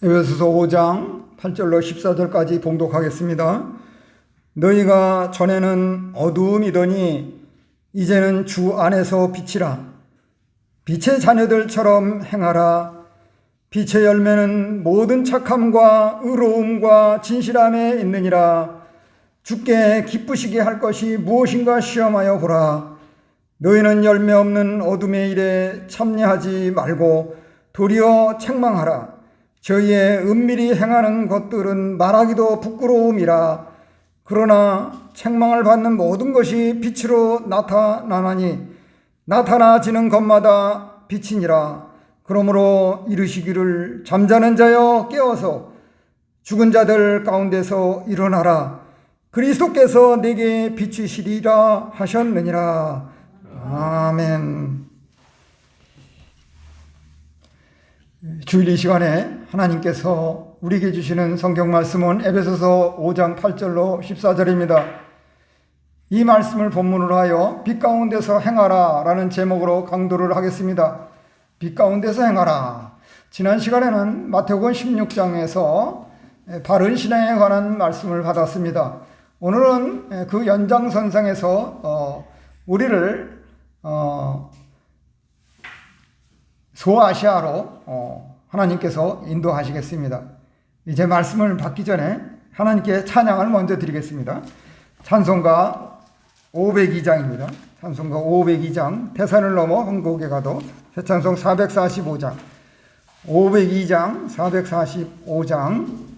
에베소서 5장 8절로 14절까지 봉독하겠습니다. 너희가 전에는 어두움이더니 이제는 주 안에서 빛이라. 빛의 자녀들처럼 행하라. 빛의 열매는 모든 착함과 의로움과 진실함에 있느니라. 주께 기쁘시게 할 것이 무엇인가 시험하여 보라. 너희는 열매 없는 어둠의 일에 참여하지 말고 도리어 책망하라. 저희의 은밀히 행하는 것들은 말하기도 부끄러움이라. 그러나 책망을 받는 모든 것이 빛으로 나타나나니 나타나지는 것마다 빛이니라. 그러므로 이르시기를 잠자는 자여 깨어서 죽은 자들 가운데서 일어나라. 그리스도께서 내게 비추시리라 하셨느니라. 아멘. 주일 이 시간에 하나님께서 우리에게 주시는 성경 말씀은 에베소서 5장 8절로 14절입니다. 이 말씀을 본문으로 하여 빛 가운데서 행하라 라는 제목으로 강도를 하겠습니다. 빛 가운데서 행하라. 지난 시간에는 마태복음 16장에서 바른 신앙에 관한 말씀을 받았습니다. 오늘은 그 연장선상에서 우리를 소아시아로 하나님께서 인도하시겠습니다. 이제 말씀을 받기 전에 하나님께 찬양을 먼저 드리겠습니다. 찬송가 502장입니다. 찬송가 502장 태산을 넘어 한국에 가도 새찬송 445장 502장 445장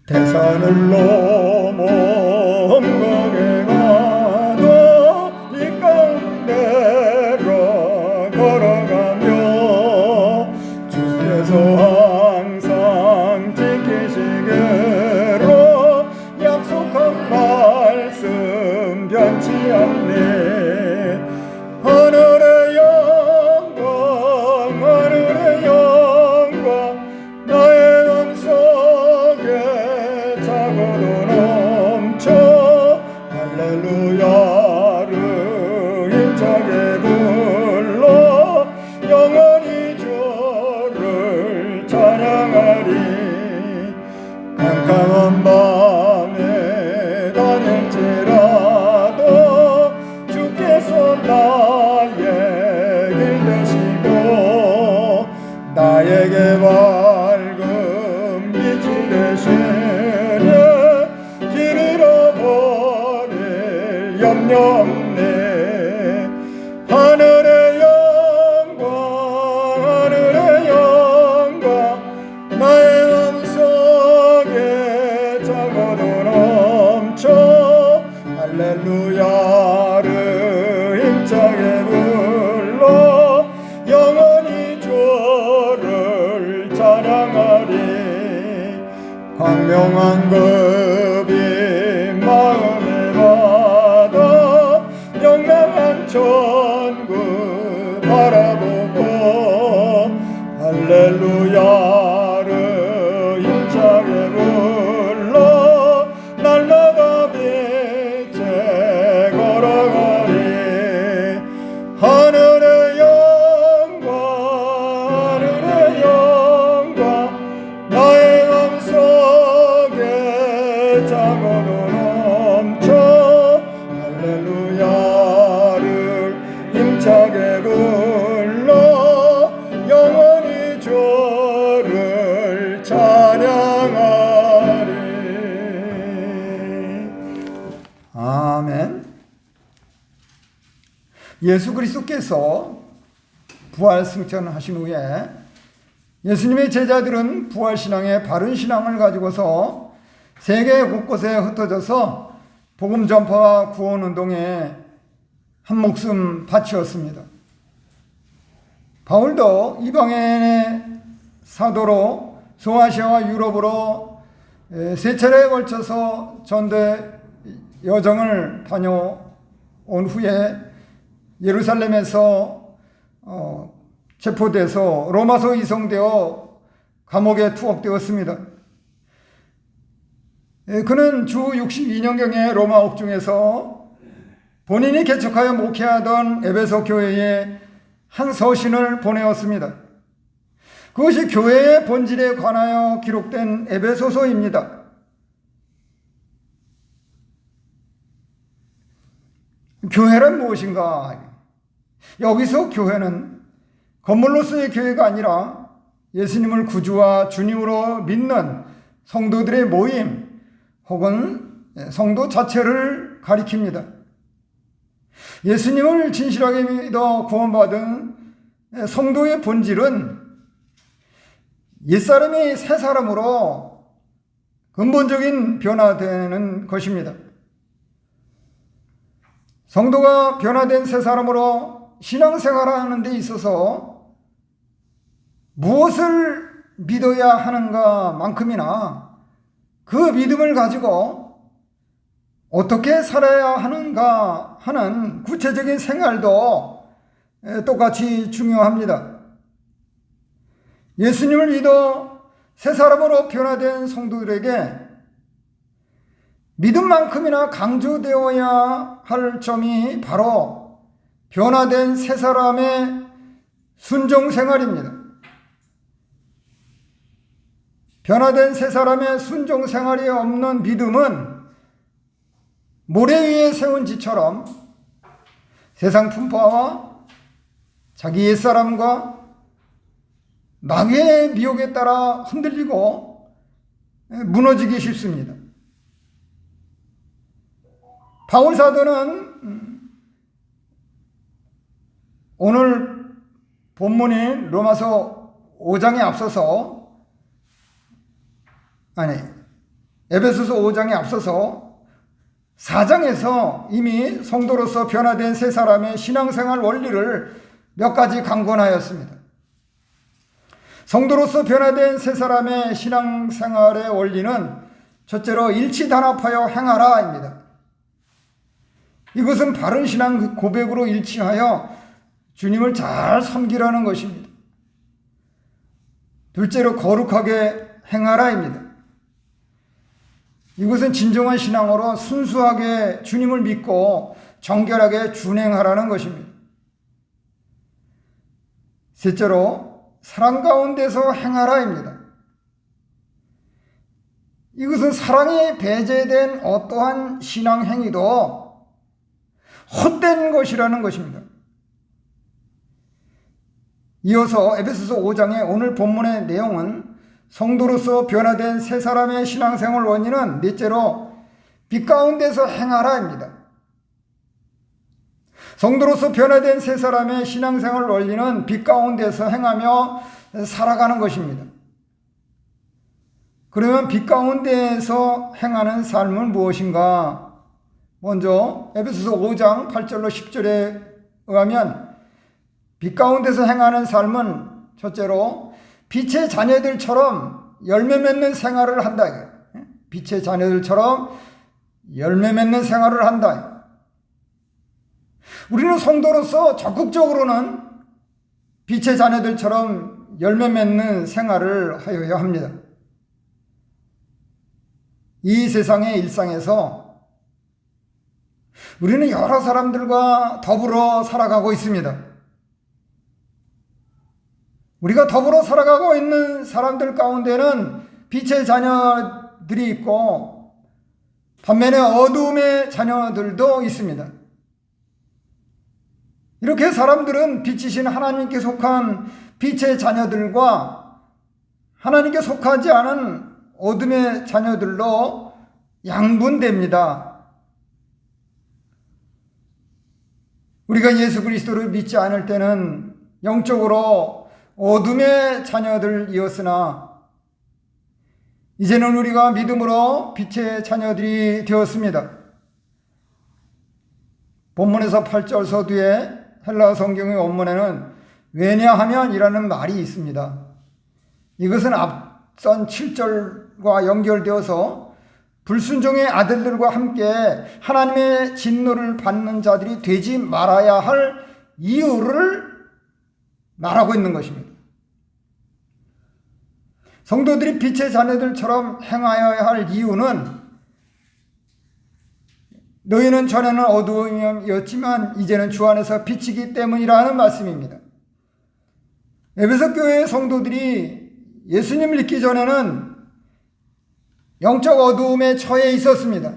태산을 넘어 험곡에 가도 빛 가운데로 걸어가며 주께서 항상 지키시기로 약속한 말씀 변치 않네. 하늘의 영광 하늘의 영광 나의 넘쳐 할렐루야를 힘차게 불러 영원히 주를 찬양하리. 깜깜한 밤에 다닐지라도 주께서 나의 길 되시고 나에게 밝은 빛이 되시니 길 잃어버릴 염려 없네. 하늘의 영광 하늘의 영광 나의 마음속에 차고도 넘쳐 할렐루야를 힘차게 불러 영원히 주를 찬양하리. 광명한 급이 마음에 받아 영광한 천국 바라보고 할렐루야를 힘차게 불러 날마다 빛에 걸어가리. 하늘의 영광 하늘의 영광 나의 마음속에 차고도 넘쳐 할렐루야를 힘차게 불러 영원히 주를 찬양하리. 아멘. 예수 그리스도께서 부활 승천하신 후에 예수님의 제자들은 부활신앙의 바른 신앙을 가지고서 세계 곳곳에 흩어져서 복음 전파와 구원 운동에 한 목숨 바치었습니다. 바울도 이방인의 사도로 소아시아와 유럽으로 세 차례에 걸쳐서 전대 여정을 다녀온 후에 예루살렘에서 체포돼서 로마서 이송되어 감옥에 투옥되었습니다. 그는 주 62년경에 로마 옥중에서 본인이 개척하여 목회하던 에베소 교회에 한 서신을 보내었습니다. 그것이 교회의 본질에 관하여 기록된 에베소서입니다. 교회란 무엇인가? 여기서 교회는 건물로서의 교회가 아니라 예수님을 구주와 주님으로 믿는 성도들의 모임 혹은 성도 자체를 가리킵니다. 예수님을 진실하게 믿어 구원받은 성도의 본질은 옛사람이 새사람으로 근본적인 변화되는 것입니다. 성도가 변화된 새사람으로 신앙생활하는 데 있어서 무엇을 믿어야 하는가 만큼이나 그 믿음을 가지고 어떻게 살아야 하는가 하는 구체적인 생활도 똑같이 중요합니다. 예수님을 믿어 새 사람으로 변화된 성도들에게 믿음만큼이나 강조되어야 할 점이 바로 변화된 새 사람의 순종 생활입니다. 변화된 새 사람의 순종 생활이 없는 믿음은 모래 위에 세운 지처럼 세상 풍파와 자기 옛사람과 마귀의 미혹에 따라 흔들리고 무너지기 쉽습니다. 바울 사도는 오늘 본문인 로마서 5장에 앞서서 에베소서 5장에 앞서서 4장에서 이미 성도로서 변화된 새 사람의 신앙생활 원리를 몇 가지 강권하였습니다. 성도로서 변화된 새 사람의 신앙생활의 원리는 첫째로 일치단합하여 행하라입니다. 이것은 바른 신앙 고백으로 일치하여 주님을 잘 섬기라는 것입니다. 둘째로 거룩하게 행하라입니다. 이것은 진정한 신앙으로 순수하게 주님을 믿고 정결하게 준행하라는 것입니다. 셋째로 사랑 가운데서 행하라입니다. 이것은 사랑이 배제된 어떠한 신앙 행위도 헛된 것이라는 것입니다. 이어서 에베소서 5장의 오늘 본문의 내용은 성도로서 변화된 새 사람의 신앙생활 원리는 넷째로 빛 가운데서 행하라입니다. 성도로서 변화된 새 사람의 신앙생활 원리는 빛 가운데서 행하며 살아가는 것입니다. 그러면 빛 가운데에서 행하는 삶은 무엇인가? 먼저 에베소서 5장 8절로 10절에 의하면 빛 가운데서 행하는 삶은 첫째로 빛의 자녀들처럼 열매 맺는 생활을 한다. 빛의 자녀들처럼 열매 맺는 생활을 한다. 우리는 성도로서 적극적으로는 빛의 자녀들처럼 열매 맺는 생활을 하여야 합니다. 이 세상의 일상에서 우리는 여러 사람들과 더불어 살아가고 있습니다. 우리가 더불어 살아가고 있는 사람들 가운데는 빛의 자녀들이 있고 반면에 어두움의 자녀들도 있습니다. 이렇게 사람들은 빛이신 하나님께 속한 빛의 자녀들과 하나님께 속하지 않은 어둠의 자녀들로 양분됩니다. 우리가 예수 그리스도를 믿지 않을 때는 영적으로 어둠의 자녀들이었으나 이제는 우리가 믿음으로 빛의 자녀들이 되었습니다. 본문에서 8절 서두에 헬라어 성경의 원문에는 왜냐하면 이라는 말이 있습니다. 이것은 앞선 7절과 연결되어서 불순종의 아들들과 함께 하나님의 진노를 받는 자들이 되지 말아야 할 이유를 말하고 있는 것입니다. 성도들이 빛의 자녀들처럼 행하여야 할 이유는 너희는 전에는 어두움이었지만 이제는 주 안에서 빛이기 때문이라는 말씀입니다. 에베소 교회의 성도들이 예수님을 믿기 전에는 영적 어두움에 처해 있었습니다.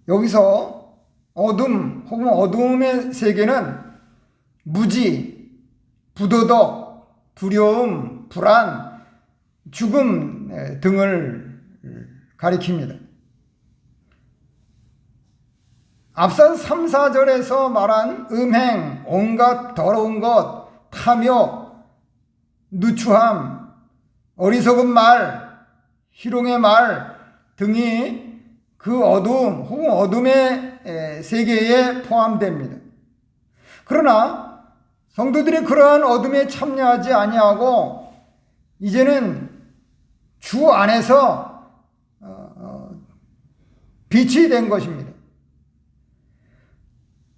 여기서 어둠 혹은 어두움의 세계는 무지, 부도덕, 두려움, 불안, 죽음 등을 가리킵니다. 앞선 3, 4절에서 말한 음행, 온갖 더러운 것, 탐욕, 누추함, 어리석은 말, 희롱의 말 등이 그 어두움 혹은 어둠의 세계에 포함됩니다. 그러나 성도들이 그러한 어둠에 참여하지 아니하고 이제는 주 안에서 빛이 된 것입니다.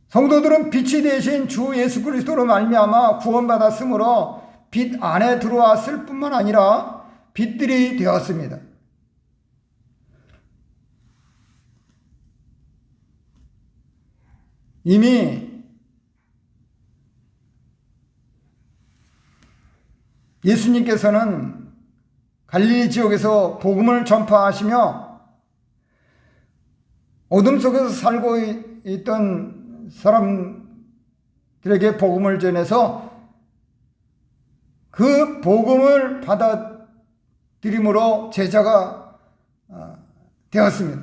성도들은 빛이 되신 주 예수 그리스도로 말미암아 구원받았으므로 빛 안에 들어왔을 뿐만 아니라 빛들이 되었습니다. 이미 예수님께서는 갈릴리 지역에서 복음을 전파하시며 어둠 속에서 살고 있던 사람들에게 복음을 전해서 그 복음을 받아들임으로 제자가 되었습니다.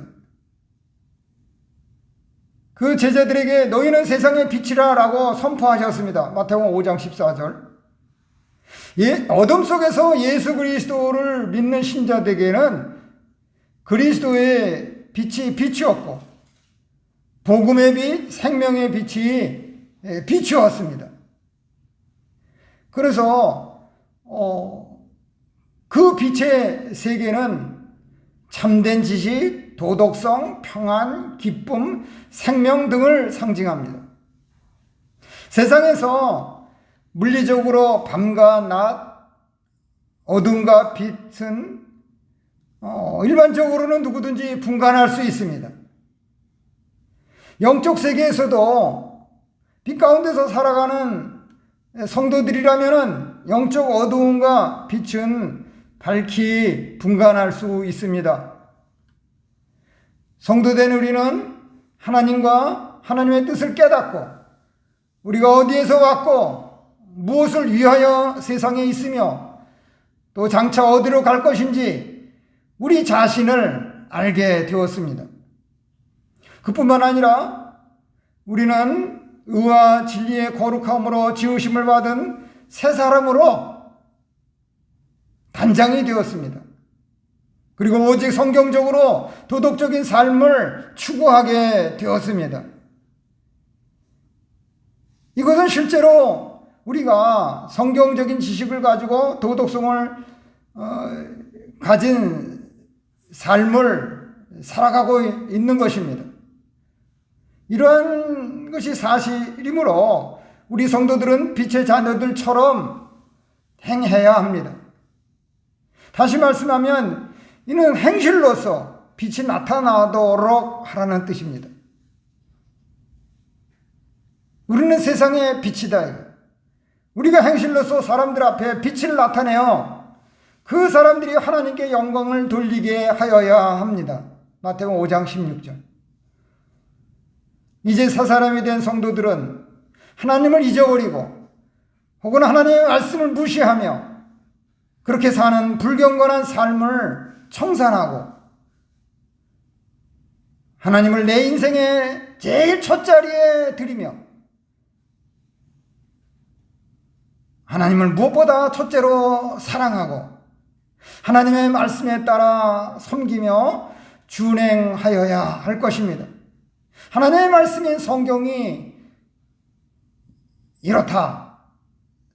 그 제자들에게 너희는 세상의 빛이라 라고 선포하셨습니다. 마태복음 5장 14절. 어둠 속에서 예수 그리스도를 믿는 신자들에게는 그리스도의 빛이 빛이었고 복음의 빛, 생명의 빛이 빛이었습니다. 그래서 그 빛의 세계는 참된 지식, 도덕성, 평안, 기쁨, 생명 등을 상징합니다. 세상에서 물리적으로 밤과 낮, 어둠과 빛은 일반적으로는 누구든지 분간할 수 있습니다. 영적 세계에서도 빛 가운데서 살아가는 성도들이라면 영적 어두움과 빛은 밝히 분간할 수 있습니다. 성도된 우리는 하나님과 하나님의 뜻을 깨닫고 우리가 어디에서 왔고 무엇을 위하여 세상에 있으며 또 장차 어디로 갈 것인지 우리 자신을 알게 되었습니다. 그뿐만 아니라 우리는 의와 진리의 거룩함으로 지으심을 받은 새 사람으로 단장이 되었습니다. 그리고 오직 성경적으로 도덕적인 삶을 추구하게 되었습니다. 이것은 실제로 우리가 성경적인 지식을 가지고 도덕성을 가진 삶을 살아가고 있는 것입니다. 이러한 것이 사실이므로 우리 성도들은 빛의 자녀들처럼 행해야 합니다. 다시 말씀하면 이는 행실로서 빛이 나타나도록 하라는 뜻입니다. 우리는 세상의 빛이다. 우리가 행실로서 사람들 앞에 빛을 나타내어 그 사람들이 하나님께 영광을 돌리게 하여야 합니다. 마태복음 5장 16절. 이제 새 사람이 된 성도들은 하나님을 잊어버리고 혹은 하나님의 말씀을 무시하며 그렇게 사는 불경건한 삶을 청산하고 하나님을 내 인생의 제일 첫자리에 드리며 하나님을 무엇보다 첫째로 사랑하고 하나님의 말씀에 따라 섬기며 준행하여야 할 것입니다. 하나님의 말씀인 성경이 이렇다,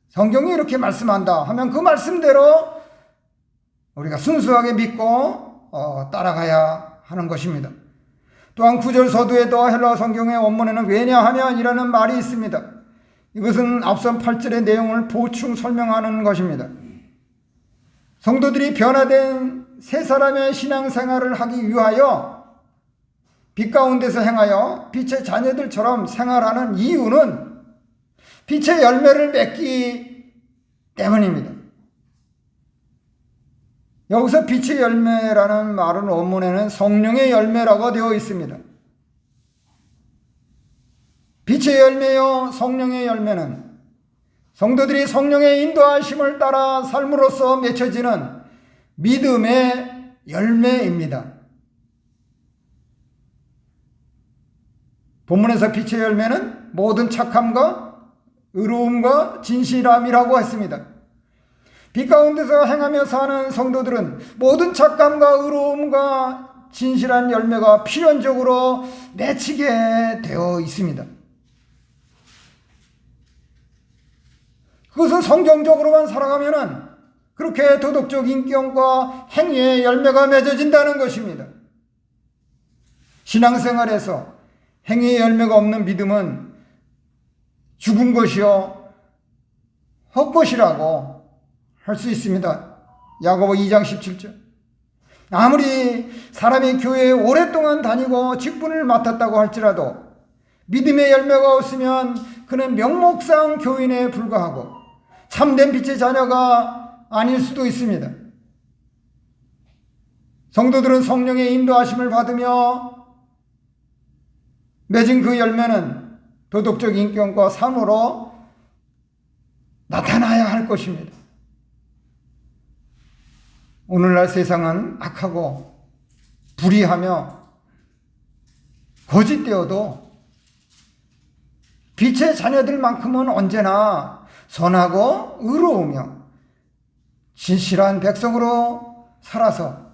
성경이 이렇게 말씀한다 하면 그 말씀대로 우리가 순수하게 믿고 따라가야 하는 것입니다. 또한 9절 서두에도 헬라 성경의 원문에는 왜냐하면 이라는 말이 있습니다. 이것은 앞선 8절의 내용을 보충 설명하는 것입니다. 성도들이 변화된 새 사람의 신앙생활을 하기 위하여 빛 가운데서 행하여 빛의 자녀들처럼 생활하는 이유는 빛의 열매를 맺기 때문입니다. 여기서 빛의 열매라는 말은 원문에는 성령의 열매라고 되어 있습니다. 빛의 열매요 성령의 열매는 성도들이 성령의 인도하심을 따라 삶으로써 맺혀지는 믿음의 열매입니다. 본문에서 빛의 열매는 모든 착함과 의로움과 진실함이라고 했습니다. 빛 가운데서 행하며 사는 성도들은 모든 착함과 의로움과 진실한 열매가 필연적으로 맺히게 되어 있습니다. 그것은 성경적으로만 살아가면은 그렇게 도덕적 인격과 행위의 열매가 맺어진다는 것입니다. 신앙생활에서 행위의 열매가 없는 믿음은 죽은 것이요 헛것이라고 할 수 있습니다. 야고보 2장 17절. 아무리 사람이 교회에 오랫동안 다니고 직분을 맡았다고 할지라도 믿음의 열매가 없으면 그는 명목상 교인에 불과하고 참된 빛의 자녀가 아닐 수도 있습니다. 성도들은 성령의 인도하심을 받으며 맺은 그 열매는 도덕적 인격과 삶으로 나타나야 할 것입니다. 오늘날 세상은 악하고 불의하며 거짓되어도 빛의 자녀들만큼은 언제나 선하고 의로우며 진실한 백성으로 살아서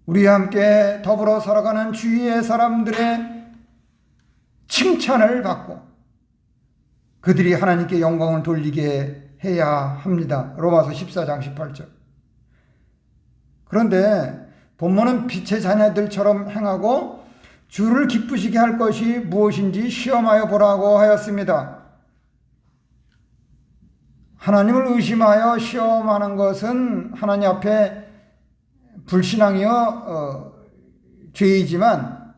우리와 함께 더불어 살아가는 주위의 사람들의 칭찬을 받고 그들이 하나님께 영광을 돌리게 해야 합니다. 로마서 14장 18절. 그런데 본문은 빛의 자녀들처럼 행하고 주를 기쁘시게 할 것이 무엇인지 시험하여 보라고 하였습니다. 하나님을 의심하여 시험하는 것은 하나님 앞에 불신앙이요 죄이지만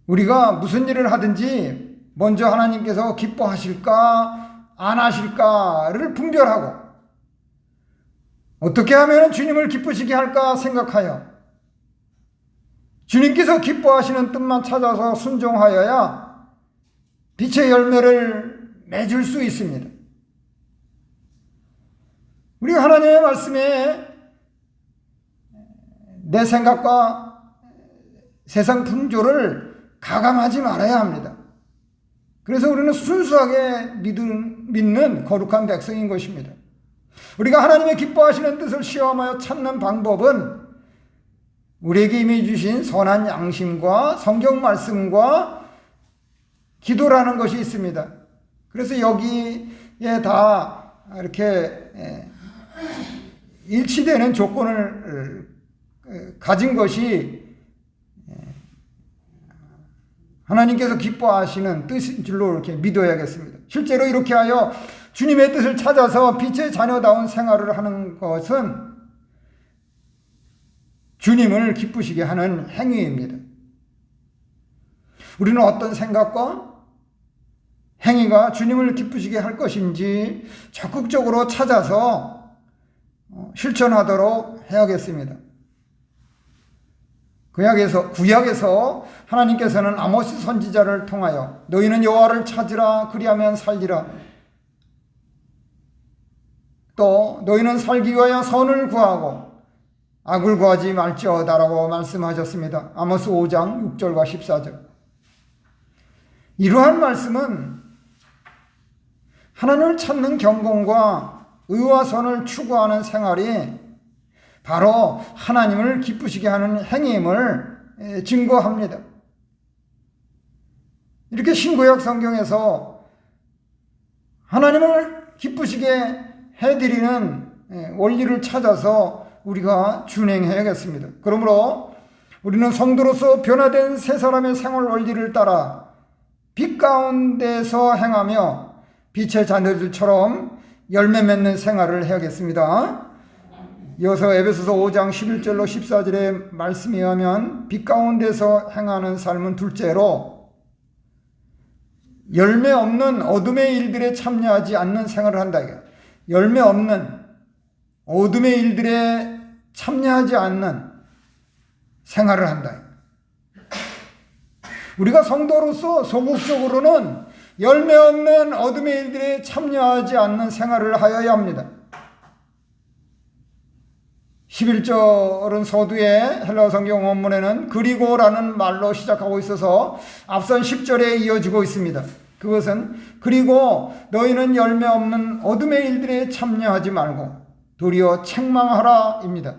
우리가 무슨 일을 하든지 먼저 하나님께서 기뻐하실까 안 하실까를 분별하고 어떻게 하면 주님을 기쁘시게 할까 생각하여 주님께서 기뻐하시는 뜻만 찾아서 순종하여야 빛의 열매를 맺을 수 있습니다. 우리가 하나님의 말씀에 내 생각과 세상 풍조를 가감하지 말아야 합니다. 그래서 우리는 순수하게 믿는 거룩한 백성인 것입니다. 우리가 하나님의 기뻐하시는 뜻을 시험하여 찾는 방법은 우리에게 이미 주신 선한 양심과 성경 말씀과 기도라는 것이 있습니다. 그래서 여기에 다 이렇게 일치되는 조건을 가진 것이 하나님께서 기뻐하시는 뜻인 줄로 이렇게 믿어야겠습니다. 실제로 이렇게 하여 주님의 뜻을 찾아서 빛의 자녀다운 생활을 하는 것은 주님을 기쁘시게 하는 행위입니다. 우리는 어떤 생각과 행위가 주님을 기쁘시게 할 것인지 적극적으로 찾아서 실천하도록 해야겠습니다. 구약에서 하나님께서는 아모스 선지자를 통하여 너희는 여호와를 찾으라 그리하면 살리라, 또 너희는 살기 위하여 선을 구하고 악을 구하지 말지어다라고 말씀하셨습니다. 아모스 5장 6절과 14절. 이러한 말씀은 하나님을 찾는 경건과 의와 선을 추구하는 생활이 바로 하나님을 기쁘시게 하는 행위임을 증거합니다. 이렇게 신구약 성경에서 하나님을 기쁘시게 해드리는 원리를 찾아서 우리가 준행해야겠습니다. 그러므로 우리는 성도로서 변화된 새 사람의 생활 원리를 따라 빛 가운데서 행하며 빛의 자녀들처럼 열매 맺는 생활을 해야겠습니다. 이어서 에베소서 5장 11절로 14절의 말씀에 의하면 빛 가운데서 행하는 삶은 둘째로 열매 없는 어둠의 일들에 참여하지 않는 생활을 한다. 열매 없는 어둠의 일들에 참여하지 않는 생활을 한다. 우리가 성도로서 소극적으로는 열매 없는 어둠의 일들에 참여하지 않는 생활을 하여야 합니다. 11절은 서두에 헬라어 성경 원문에는 그리고라는 말로 시작하고 있어서 앞선 10절에 이어지고 있습니다. 그것은 그리고 너희는 열매 없는 어둠의 일들에 참여하지 말고 도리어 책망하라 입니다.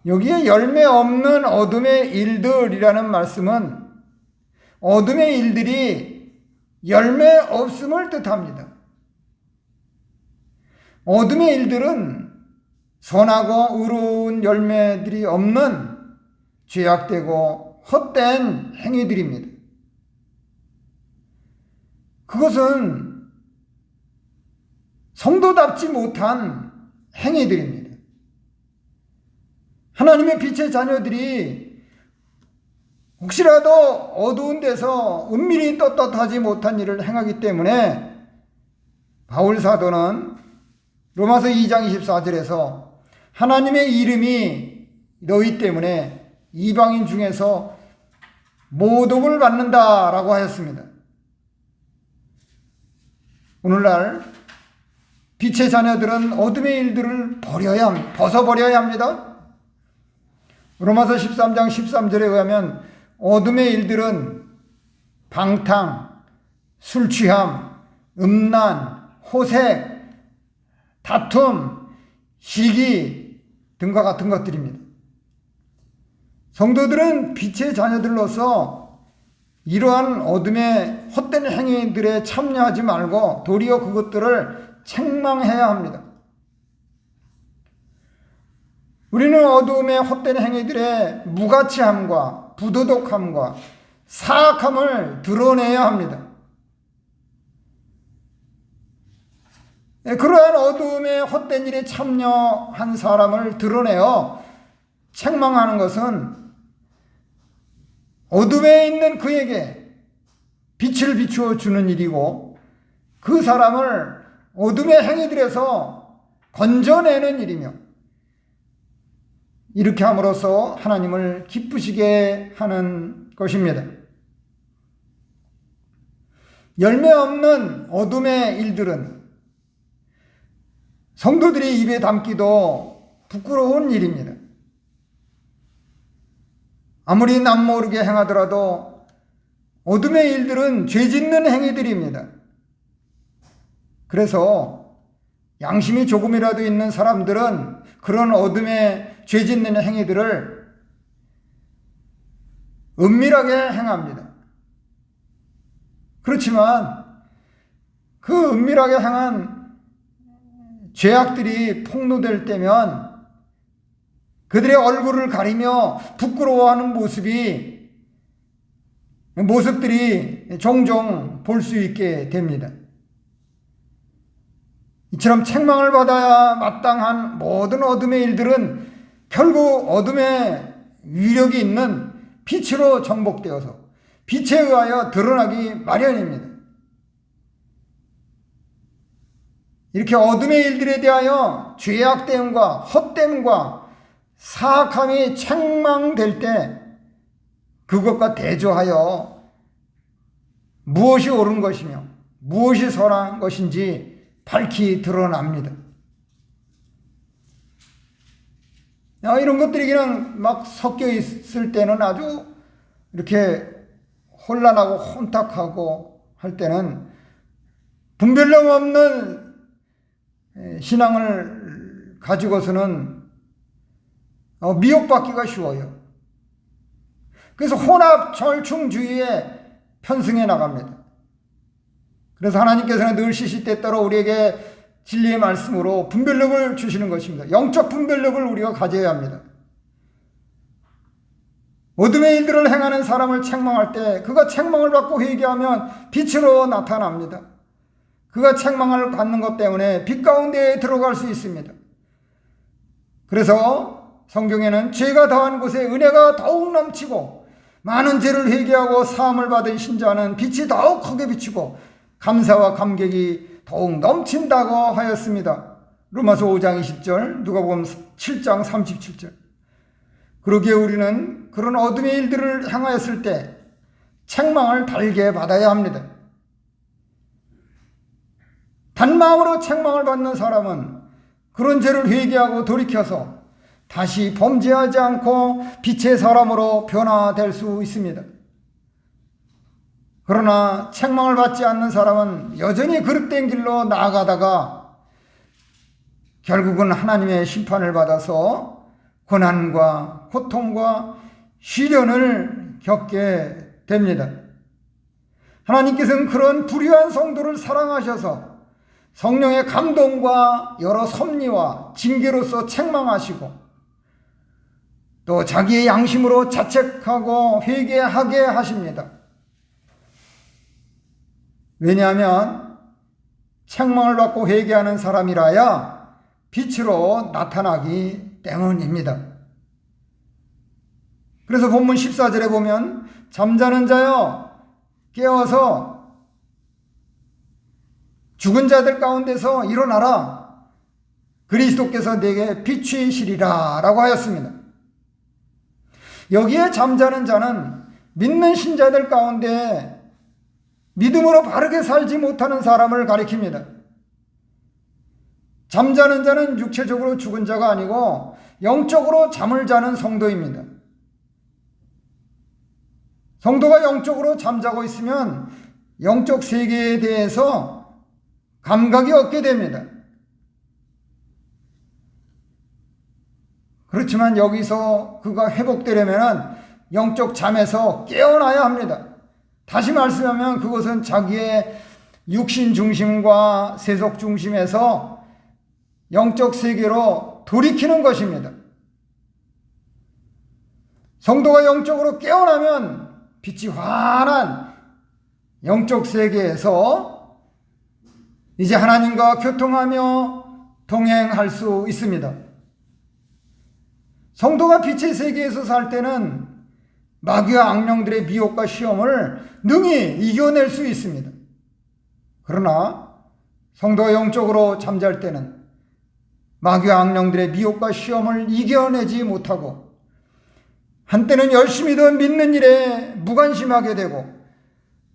여기에 열매 없는 어둠의 일들이라는 말씀은 어둠의 일들이 열매 없음을 뜻합니다. 어둠의 일들은 선하고 의로운 열매들이 없는 죄악되고 헛된 행위들입니다. 그것은 성도답지 못한 행위들입니다. 하나님의 빛의 자녀들이 혹시라도 어두운 데서 은밀히 떳떳하지 못한 일을 행하기 때문에 바울 사도는 로마서 2장 24절에서 하나님의 이름이 너희 때문에 이방인 중에서 모독을 받는다라고 하였습니다. 오늘날 빛의 자녀들은 어둠의 일들을 벗어버려야 합니다. 로마서 13장 13절에 의하면 어둠의 일들은 방탕, 술 취함, 음란, 호색, 다툼, 시기 등과 같은 것들입니다. 성도들은 빛의 자녀들로서 이러한 어둠의 헛된 행위들에 참여하지 말고 도리어 그것들을 책망해야 합니다. 우리는 어두움의 헛된 행위들의 무가치함과 부도덕함과 사악함을 드러내야 합니다. 그러한 어두움의 헛된 일에 참여한 사람을 드러내어 책망하는 것은 어둠에 있는 그에게 빛을 비추어 주는 일이고 그 사람을 어둠의 행위들에서 건져내는 일이며 이렇게 함으로써 하나님을 기쁘시게 하는 것입니다. 열매 없는 어둠의 일들은 성도들이 입에 담기도 부끄러운 일입니다. 아무리 남모르게 행하더라도 어둠의 일들은 죄짓는 행위들입니다. 그래서 양심이 조금이라도 있는 사람들은 그런 어둠의 죄짓는 행위들을 은밀하게 행합니다. 그렇지만 그 은밀하게 행한 죄악들이 폭로될 때면 그들의 얼굴을 가리며 부끄러워하는 모습들이 종종 볼 수 있게 됩니다. 이처럼 책망을 받아야 마땅한 모든 어둠의 일들은 결국 어둠의 위력이 있는 빛으로 정복되어서 빛에 의하여 드러나기 마련입니다. 이렇게 어둠의 일들에 대하여 죄악됨과 헛됨과 사악함이 책망될 때 그것과 대조하여 무엇이 옳은 것이며 무엇이 선한 것인지 밝히 드러납니다. 이런 것들이 그냥 막 섞여 있을 때는 아주 이렇게 혼란하고 혼탁하고 할 때는 분별력 없는 신앙을 가지고서는 미혹받기가 쉬워요. 그래서 혼합 절충주의에 편승해 나갑니다. 그래서 하나님께서는 늘 시시때때로 우리에게 진리의 말씀으로 분별력을 주시는 것입니다. 영적 분별력을 우리가 가져야 합니다. 어둠의 일들을 행하는 사람을 책망할 때 그가 책망을 받고 회개하면 빛으로 나타납니다. 그가 책망을 받는 것 때문에 빛 가운데에 들어갈 수 있습니다. 그래서 성경에는 죄가 더한 곳에 은혜가 더욱 넘치고 많은 죄를 회개하고 사함을 받은 신자는 빛이 더욱 크게 비치고 감사와 감격이 더욱 넘친다고 하였습니다. 로마서 5장 20절, 누가복음 7장 37절. 그러기에 우리는 그런 어둠의 일들을 향하였을 때 책망을 달게 받아야 합니다. 단마음으로 책망을 받는 사람은 그런 죄를 회개하고 돌이켜서 다시 범죄하지 않고 빛의 사람으로 변화될 수 있습니다. 그러나 책망을 받지 않는 사람은 여전히 그릇된 길로 나아가다가 결국은 하나님의 심판을 받아서 고난과 고통과 시련을 겪게 됩니다. 하나님께서는 그런 불의한 성도를 사랑하셔서 성령의 감동과 여러 섭리와 징계로서 책망하시고 또 자기의 양심으로 자책하고 회개하게 하십니다. 왜냐하면 책망을 받고 회개하는 사람이라야 빛으로 나타나기 때문입니다. 그래서 본문 14절에 보면 잠자는 자여 깨어서 죽은 자들 가운데서 일어나라. 그리스도께서 내게 비추시리라 라고 하였습니다. 여기에 잠자는 자는 믿는 신자들 가운데 믿음으로 바르게 살지 못하는 사람을 가리킵니다. 잠자는 자는 육체적으로 죽은 자가 아니고 영적으로 잠을 자는 성도입니다. 성도가 영적으로 잠자고 있으면 영적 세계에 대해서 감각이 없게 됩니다. 그렇지만 여기서 그가 회복되려면 영적 잠에서 깨어나야 합니다. 다시 말씀하면 그것은 자기의 육신 중심과 세속 중심에서 영적 세계로 돌이키는 것입니다. 성도가 영적으로 깨어나면 빛이 환한 영적 세계에서 이제 하나님과 교통하며 동행할 수 있습니다. 성도가 빛의 세계에서 살 때는 마귀와 악령들의 미혹과 시험을 능히 이겨낼 수 있습니다. 그러나 성도가 영적으로 잠잘 때는 마귀와 악령들의 미혹과 시험을 이겨내지 못하고 한때는 열심히 더 믿는 일에 무관심하게 되고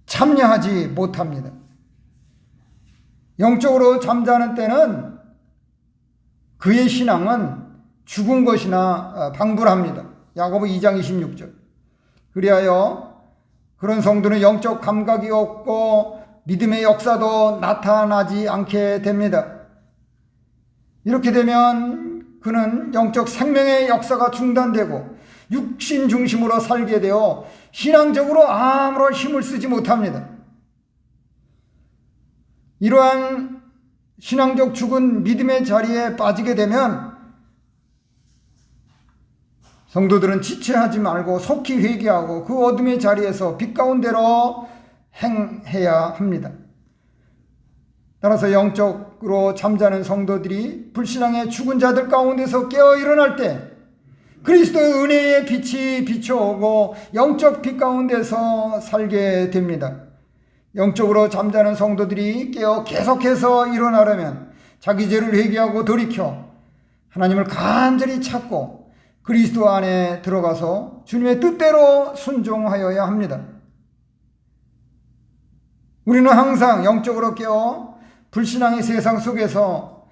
참여하지 못합니다. 영적으로 잠자는 때는 그의 신앙은 죽은 것이나 방불합니다. 야고보 2장 26절. 그리하여 그런 성도는 영적 감각이 없고 믿음의 역사도 나타나지 않게 됩니다. 이렇게 되면 그는 영적 생명의 역사가 중단되고 육신 중심으로 살게 되어 신앙적으로 아무런 힘을 쓰지 못합니다. 이러한 신앙적 죽은 믿음의 자리에 빠지게 되면 성도들은 지체하지 말고 속히 회개하고 그 어둠의 자리에서 빛 가운데로 행해야 합니다. 따라서 영적으로 잠자는 성도들이 불신앙의 죽은 자들 가운데서 깨어 일어날 때 그리스도의 은혜의 빛이 비춰오고 영적 빛 가운데서 살게 됩니다. 영적으로 잠자는 성도들이 깨어 계속해서 일어나려면 자기 죄를 회개하고 돌이켜 하나님을 간절히 찾고 그리스도 안에 들어가서 주님의 뜻대로 순종하여야 합니다. 우리는 항상 영적으로 깨어 불신앙의 세상 속에서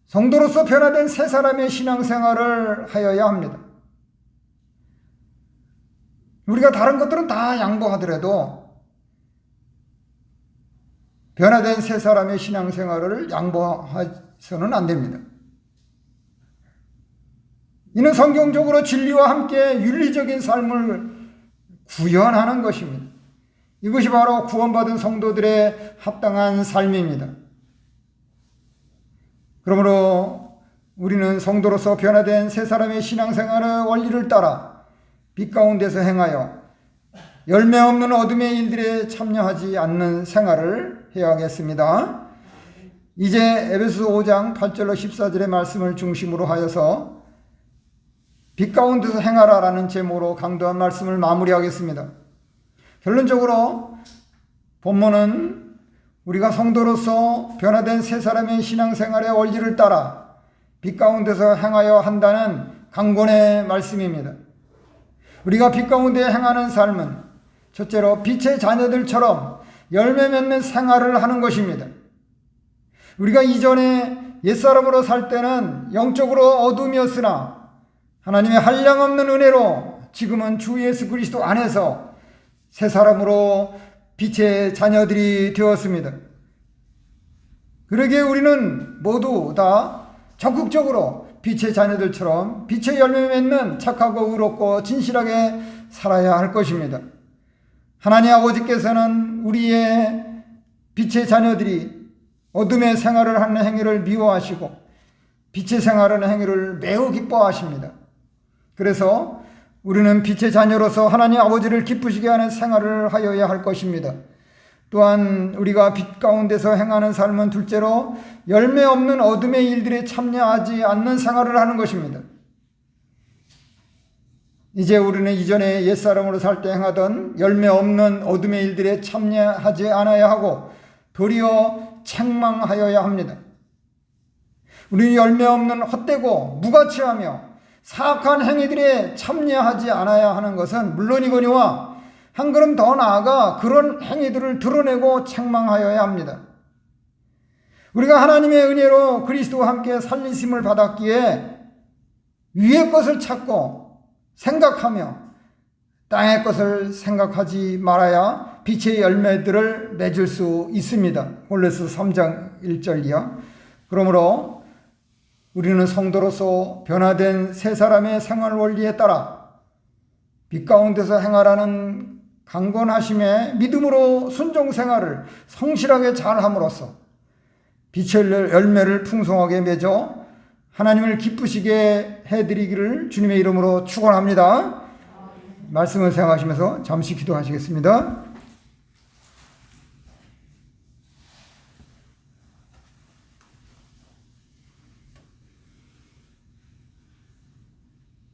성도로서 변화된 새 사람의 신앙생활을 하여야 합니다. 우리가 다른 것들은 다 양보하더라도 변화된 새 사람의 신앙생활을 양보해서는 안 됩니다. 이는 성경적으로 진리와 함께 윤리적인 삶을 구현하는 것입니다. 이것이 바로 구원받은 성도들의 합당한 삶입니다. 그러므로 우리는 성도로서 변화된 새 사람의 신앙생활의 원리를 따라 빛 가운데서 행하여 열매 없는 어둠의 일들에 참여하지 않는 생활을 해야겠습니다. 이제 에베소서 5장 8절로 14절의 말씀을 중심으로 하여서 빛 가운데서 행하라라는 제목으로 강도한 말씀을 마무리하겠습니다. 결론적으로 본문은 우리가 성도로서 변화된 새 사람의 신앙생활의 원리를 따라 빛 가운데서 행하여 한다는 강권의 말씀입니다. 우리가 빛 가운데 행하는 삶은 첫째로 빛의 자녀들처럼 열매 맺는 생활을 하는 것입니다. 우리가 이전에 옛사람으로 살 때는 영적으로 어둠이었으나 하나님의 한량없는 은혜로 지금은 주 예수 그리스도 안에서 새 사람으로 빛의 자녀들이 되었습니다. 그러기에 우리는 모두 다 적극적으로 빛의 자녀들처럼 빛의 열매 맺는 착하고 의롭고 진실하게 살아야 할 것입니다. 하나님 아버지께서는 우리의 빛의 자녀들이 어둠의 생활을 하는 행위를 미워하시고 빛의 생활하는 행위를 매우 기뻐하십니다. 그래서 우리는 빛의 자녀로서 하나님 아버지를 기쁘시게 하는 생활을 하여야 할 것입니다. 또한 우리가 빛 가운데서 행하는 삶은 둘째로 열매 없는 어둠의 일들에 참여하지 않는 생활을 하는 것입니다. 이제 우리는 이전에 옛사람으로 살 때 행하던 열매 없는 어둠의 일들에 참여하지 않아야 하고 도리어 책망하여야 합니다. 우리는 열매 없는 헛되고 무가치하며 사악한 행위들에 참여하지 않아야 하는 것은 물론이거니와 한 걸음 더 나아가 그런 행위들을 드러내고 책망하여야 합니다. 우리가 하나님의 은혜로 그리스도와 함께 살리심을 받았기에 위의 것을 찾고 생각하며 땅의 것을 생각하지 말아야 빛의 열매들을 맺을 수 있습니다. 골로새 3장 1절이야. 그러므로 우리는 성도로서 변화된 새 사람의 생활 원리에 따라 빛 가운데서 행하라는 강권하심에 믿음으로 순종 생활을 성실하게 잘함으로써 빛의 열매를 풍성하게 맺어 하나님을 기쁘시게 해드리기를 주님의 이름으로 축원합니다. 말씀을 생각하시면서 잠시 기도하시겠습니다.